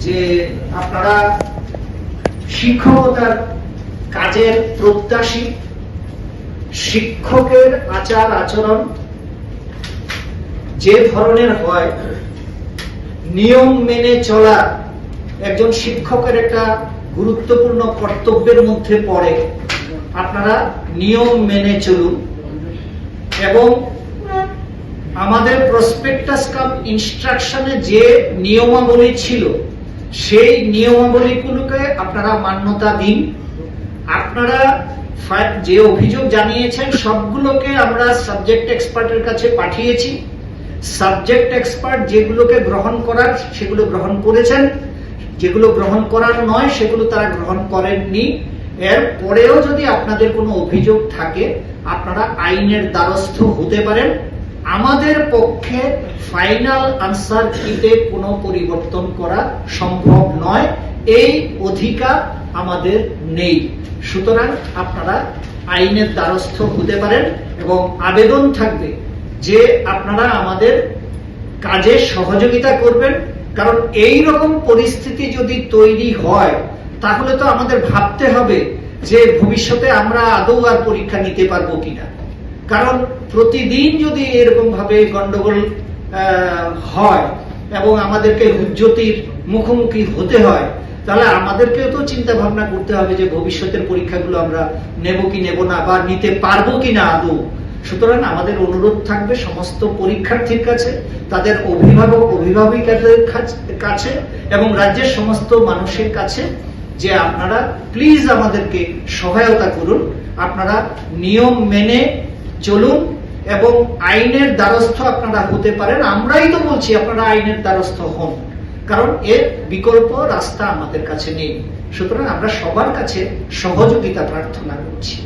যে আপনারা শিক্ষকতার কাজের প্রত্যাশী, শিক্ষকের আচার আচরণ যে ধরনের হয়, নিয়ম মেনে চলা একজন শিক্ষকের একটা গুরুত্বপূর্ণ কর্তব্যের মধ্যে পড়ে। আপনারা নিয়ম মেনে চলুন এবং আমাদের প্রসপেক্টাস কাম ইনস্ট্রাকশনে যে নিয়মাবলী ছিল সেই নিয়মাবলীগুলোকে আপনারা মান্যতা দিন। আপনারা যে অভিযোগ জানিয়েছেন সবগুলোকে আমরা সাবজেক্ট এক্সপার্টের কাছে পাঠিয়েছি। সাবজেক্ট এক্সপার্ট যেগুলোকে গ্রহণ করার সেগুলো গ্রহণ করেছেন, যেগুলো গ্রহণ করার নয় সেগুলো তারা গ্রহণ করেননি। এর পরেও যদি আপনাদের কোনো অভিযোগ থাকে আপনারা আইনের দ্বারস্থ হতে পারেন। আমাদের পক্ষে ফাইনাল আনসার কিতে কোনো পরিবর্তন করা সম্ভব নয়, এই অধিকার আমাদের নেই। সুতরাং আপনারা আইনের দ্বারস্থ হতে পারেন এবং আবেদন থাকবে যে আপনারা আমাদের কাজে সহযোগিতা করবেন। কারণ এই রকম পরিস্থিতি যদি তৈরি হয় তাহলে তো আমাদের ভাবতে হবে যে ভবিষ্যতে আমরা আদৌ আর পরীক্ষা নিতে পারবো কিনা। কারণ প্রতিদিন যদি এরকম ভাবে গন্ডগোল হয় এবং আমাদেরকে হুজ্জতির মুখোমুখি হতে হয় তাহলে আমাদেরকেও তো চিন্তা ভাবনা করতে হবে যে ভবিষ্যতের পরীক্ষাগুলো আমরা নেব কি নেব না বা নিতে পারবো কিনা আদৌ। সুতরাং আমাদের অনুরোধ থাকবে সমস্ত পরীক্ষার্থীর কাছে, তাদের অভিভাবক অভিভাবিকাদের কাছে এবং রাজ্যের সমস্ত মানুষের কাছে যে আপনারা প্লিজ আমাদেরকে সহায়তা করুন। আপনারা নিয়ম মেনে চলুন এবং আইনের দ্বারস্থ আপনারা হতে পারেন। আমরাই তো বলছি আপনারা আইনের দ্বারস্থ হন, কারণ এর বিকল্প রাস্তা আমাদের কাছে নেই। সুতরাং আমরা সবার কাছে সহযোগিতা প্রার্থনা করছি।